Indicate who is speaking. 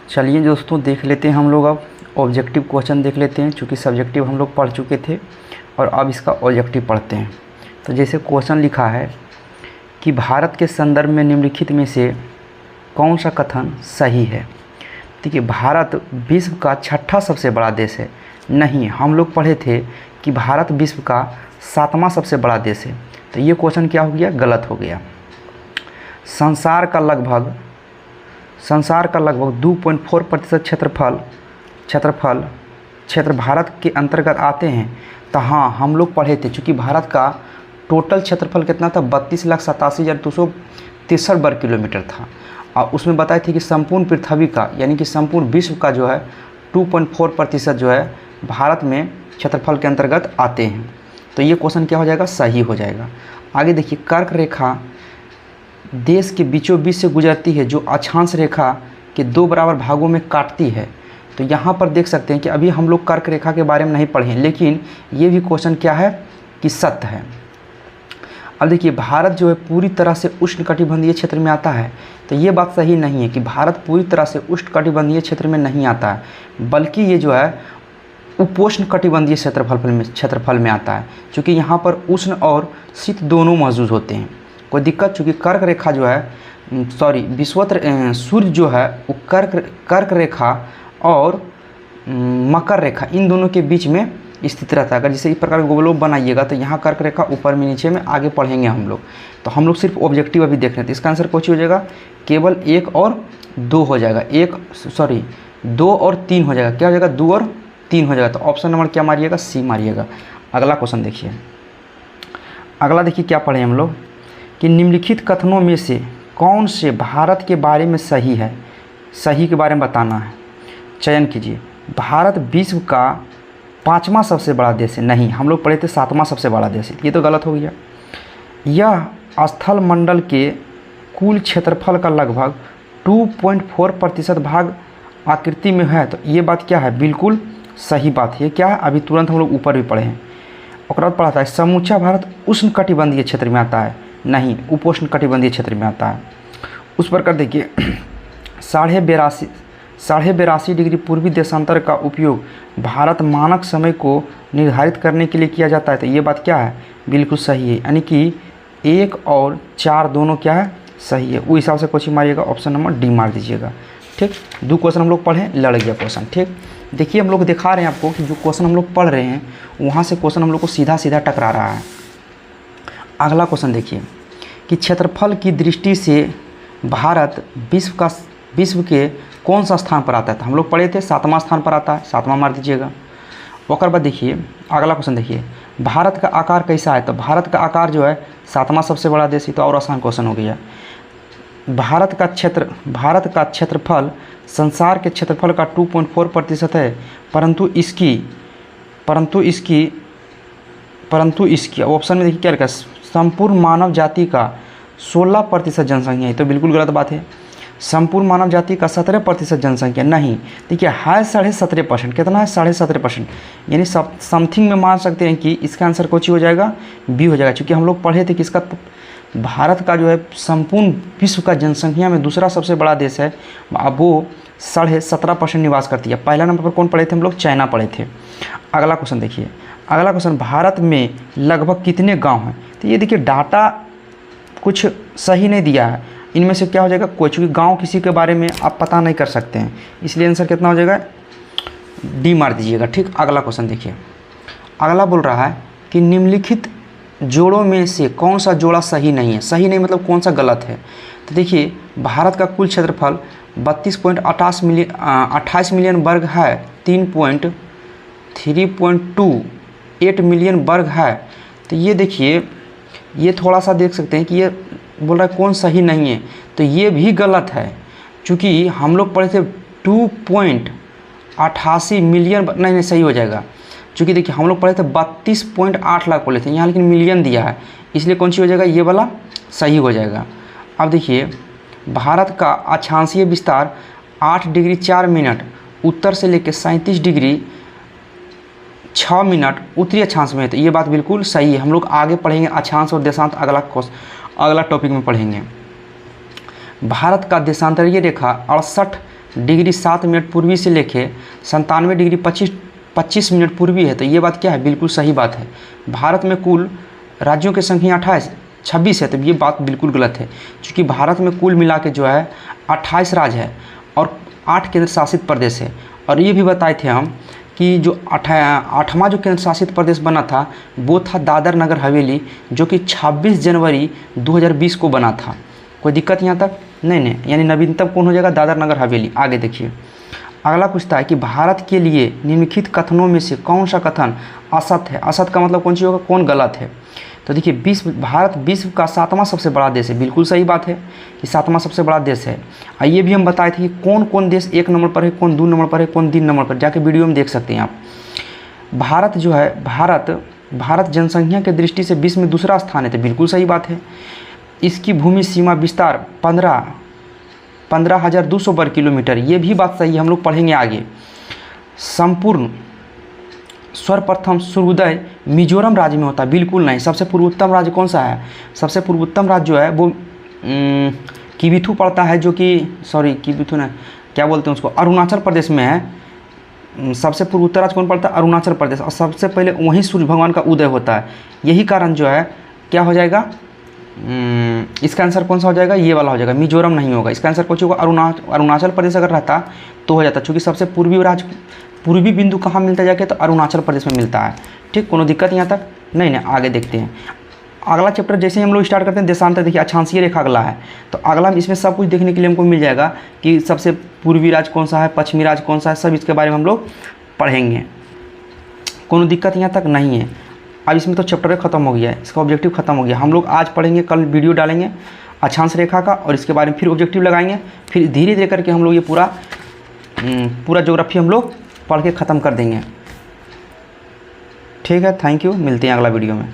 Speaker 1: चलिए दोस्तों, देख लेते हैं हम लोग अब ऑब्जेक्टिव क्वेश्चन देख लेते हैं। चूँकि सब्जेक्टिव हम लोग पढ़ चुके थे और अब इसका ऑब्जेक्टिव पढ़ते हैं। तो जैसे क्वेश्चन लिखा है कि भारत के संदर्भ में निम्नलिखित में से कौन सा कथन सही है। देखिए, भारत विश्व का छठा सबसे बड़ा देश है। नहीं, हम लोग पढ़े थे कि भारत विश्व का 7वां सबसे बड़ा देश है। तो ये क्वेश्चन क्या हो गया, गलत हो गया। संसार का लगभग 2.4% क्षेत्र भारत के अंतर्गत आते हैं। तो हाँ, हम लोग पढ़े थे, चूँकि भारत का टोटल क्षेत्रफल कितना था, 32,87,263 वर्ग किलोमीटर था। और उसमें बताए थे कि संपूर्ण पृथ्वी का यानी कि संपूर्ण विश्व का जो है 2.4% जो है भारत में क्षेत्रफल के अंतर्गत आते हैं। तो ये क्वेश्चन क्या हो जाएगा, सही हो जाएगा। आगे देखिए, कर्क रेखा देश के बीचों बीच से गुजरती है, जो अक्षांश रेखा के 2 बराबर भागों में काटती है। तो यहाँ पर देख सकते हैं कि अभी हम लोग कर्क रेखा के बारे में नहीं पढ़े, लेकिन ये भी क्वेश्चन क्या है कि सत्य है। अब देखिए, भारत जो है पूरी तरह से उष्णकटिबंधीय क्षेत्र में आता है। तो ये बात सही नहीं है कि भारत पूरी तरह से उष्णकटिबंधीय क्षेत्र में नहीं आता है, बल्कि ये जो है उपोष्ण कटिबंधीय क्षेत्रफल में आता है, क्योंकि यहाँ पर उष्ण और शीत दोनों मौजूद होते हैं। कोई दिक्कत, चूँकि कर्क रेखा जो है सूर्य जो है वो कर्क रेखा और मकर रेखा इन दोनों के बीच में स्थित रहता है। अगर जैसे इस प्रकार गोलोब बनाइएगा तो यहाँ कर्क रेखा ऊपर में नीचे में आगे पढ़ेंगे हम लोग। तो हम लोग सिर्फ ऑब्जेक्टिव अभी देख रहे थे। इसका आंसर कुछ हो जाएगा, केवल 1 और 2 हो जाएगा। 2 और 3 हो जाएगा। क्या हो जाएगा, 2 और 3 हो जाएगा। तो ऑप्शन नंबर क्या मारिएगा, सी मारिएगा। अगला क्वेश्चन देखिए। अगला देखिए क्या पढ़े हम लोग कि निम्नलिखित कथनों में से कौन से भारत के बारे में सही है। सही के बारे में बताना है, चयन कीजिए। भारत विश्व का 5वां सबसे बड़ा देश है। नहीं, हम लोग पढ़े थे 7वां सबसे बड़ा देश है। ये तो गलत हो गया। यह स्थल मंडल के कुल क्षेत्रफल का लगभग 2.4% भाग आकृति में है। तो ये बात क्या है, बिल्कुल सही बात है। क्या है, अभी तुरंत हम लोग ऊपर भी पढ़े हैं। और बाद पढ़ा था समूचा भारत उष्ण कटिबंधीय क्षेत्र में आता है। नहीं, उपोष्ण कटिबंधीय क्षेत्र में आता है। उस प्रकार देखिए 82.5 डिग्री पूर्वी देशांतर का उपयोग भारत मानक समय को निर्धारित करने के लिए किया जाता है। तो ये बात क्या है, बिल्कुल सही है। यानी कि 1 और 4 दोनों क्या है, सही है। उस हिसाब से क्वेश्चन मारिएगा, ऑप्शन नंबर डी मार दीजिएगा। ठीक, 2 क्वेश्चन हम लोग पढ़ें, लड़ गया क्वेश्चन। ठीक, देखिए हम लोग दिखा रहे हैं आपको कि जो क्वेश्चन हम लोग पढ़ रहे हैं वहाँ से क्वेश्चन हम लोग को सीधा सीधा टकरा रहा है। अगला क्वेश्चन देखिए कि क्षेत्रफल की दृष्टि से भारत विश्व के कौन सा स्थान पर आता है। तो हम लोग पढ़े थे 7वां स्थान पर आता है, 7वां मार दीजिएगा। और बाद देखिए अगला क्वेश्चन देखिए, भारत का आकार कैसा है। तो भारत का आकार जो है 7वां सबसे बड़ा देश है। तो और आसान क्वेश्चन हो गया। भारत का क्षेत्रफल संसार के क्षेत्रफल का 2.4% है, परंतु इसकी ऑप्शन में देखिए क्या लिखा है, संपूर्ण मानव जाति का 16% जनसंख्या है। तो बिल्कुल गलत बात है। संपूर्ण मानव जाति का 17% जनसंख्या नहीं। देखिए है 17.5%। कितना है, 17.5%। यानी समथिंग में मान सकते हैं कि इसका आंसर कुछ हो जाएगा, बी हो जाएगा। क्योंकि हम लोग पढ़े थे कि इसका भारत का जो है संपूर्ण विश्व का जनसंख्या में दूसरा सबसे बड़ा देश है। अब वो 17.5% निवास करती है। पहला नंबर पर कौन पढ़े थे हम लोग, चाइना पढ़े थे। अगला क्वेश्चन देखिए। अगला क्वेश्चन, भारत में लगभग कितने गांव हैं। तो ये देखिए डाटा कुछ सही नहीं दिया है। इनमें से क्या हो जाएगा, कोई, चूँकि गांव किसी के बारे में आप पता नहीं कर सकते हैं, इसलिए आंसर कितना हो जाएगा, डी मार दीजिएगा। ठीक, अगला क्वेश्चन देखिए। अगला बोल रहा है कि निम्नलिखित जोड़ों में से कौन सा जोड़ा सही नहीं है। सही नहीं मतलब कौन सा गलत है। तो देखिए भारत का कुल क्षेत्रफल 32.28 मिलियन वर्ग है, 3.28 मिलियन वर्ग है। तो ये देखिए, ये थोड़ा सा देख सकते हैं कि ये बोल रहा है कौन सही नहीं है। तो ये भी गलत है, क्योंकि हम लोग पढ़े थे 2.88 मिलियन। नहीं, सही हो जाएगा, क्योंकि देखिए हम लोग पढ़े थे 32.8 लाख बोले थे, यहाँ लेकिन मिलियन दिया है, इसलिए कौन सी हो जाएगा, ये वाला सही हो जाएगा। अब देखिए भारत का अक्षांशीय विस्तार 8 डिग्री 4 मिनट उत्तर से लेकर 37 डिग्री 6 मिनट उत्तरी अक्षांश में है। तो ये बात बिल्कुल सही है। हम लोग आगे पढ़ेंगे अक्षांश और देशांत, अगला टॉपिक में पढ़ेंगे। भारत का देशांतरीय रेखा डिग्री 7 मिनट पूर्वी से लेके 97 डिग्री 25 मिनट पूर्वी है। तो ये बात क्या है, बिल्कुल सही बात है। भारत में कुल राज्यों की संख्या 26 है, तो ये बात बिल्कुल गलत है, क्योंकि भारत में कुल मिला के जो है 28 राज्य है और 8 केंद्र शासित प्रदेश है। और ये भी बताए थे हम कि जो 8वां जो केंद्र शासित प्रदेश बना था वो था दादर नगर हवेली, जो कि 26 जनवरी 2020 को बना था। कोई दिक्कत यहाँ तक नहीं, यानी नवीनतम कौन हो जाएगा, दादर नगर हवेली। आगे देखिए, अगला पूछता है कि भारत के लिए निम्नलिखित कथनों में से कौन सा कथन असत्य है। असत्य का मतलब कौन सी होगा, कौन गलत है। तो देखिए, भारत विश्व का 7वां सबसे बड़ा देश है, बिल्कुल सही बात है कि 7वां सबसे बड़ा देश है। ये भी हम बताए थे कि कौन कौन देश 1 नंबर पर है, कौन 2 नंबर पर है, कौन 3 नंबर पर, जाके वीडियो में देख सकते हैं आप। भारत जो है, भारत जनसंख्या के दृष्टि से विश्व में दूसरा स्थान है, तो बिल्कुल सही बात है। इसकी भूमि सीमा विस्तार 15,200 वर्ग किलोमीटर, ये भी बात सही है, हम लोग पढ़ेंगे आगे। संपूर्ण सर्वप्रथम सूर्योदय मिजोरम राज्य में होता है, बिल्कुल नहीं। सबसे पूर्वोत्तम राज्य कौन सा है, सबसे पूर्वोत्तम राज्य जो है वो किबिथु पड़ता है, जो कि किबिथु ना, क्या बोलते हैं उसको, अरुणाचल प्रदेश में है। सबसे पूर्वोत्तर राज्य कौन पड़ता है, अरुणाचल प्रदेश, और सबसे पहले वहीं सूर्य भगवान का उदय होता है। यही कारण जो है क्या हो जाएगा, इसका आंसर कौन सा हो जाएगा, ये वाला हो जाएगा, मिजोरम नहीं होगा। इसका आंसर कौन सा होगा, अरुणाचल प्रदेश अगर रहता तो हो जाता, क्योंकि सबसे पूर्वी बिंदु कहाँ मिलता जाके, तो अरुणाचल प्रदेश में मिलता है। ठीक, कोनो दिक्कत यहाँ तक नहीं। आगे देखते हैं अगला चैप्टर। जैसे ही हम लोग स्टार्ट करते हैं देशांतर, देखिए अक्षांशीय रेखा अगला है, तो अगला इसमें सब कुछ देखने के लिए हमको मिल जाएगा कि सबसे पूर्वी राज्य कौन सा है, पश्चिमी राज्य कौन सा है, सब इसके बारे में हम लोग पढ़ेंगे। कोनो दिक्कत यहाँ तक नहीं है। अब इसमें तो चैप्टर खत्म हो गया है, इसका ऑब्जेक्टिव खत्म हो गया। हम लोग आज पढ़ेंगे, कल वीडियो डालेंगे अक्षांश रेखा का, और इसके बारे में फिर ऑब्जेक्टिव लगाएंगे। फिर धीरे धीरे करके हम लोग ये पूरा ज्योग्राफी हम लोग पढ़ के ख़त्म कर देंगे। ठीक है, थैंक यू, मिलते हैं अगला वीडियो में।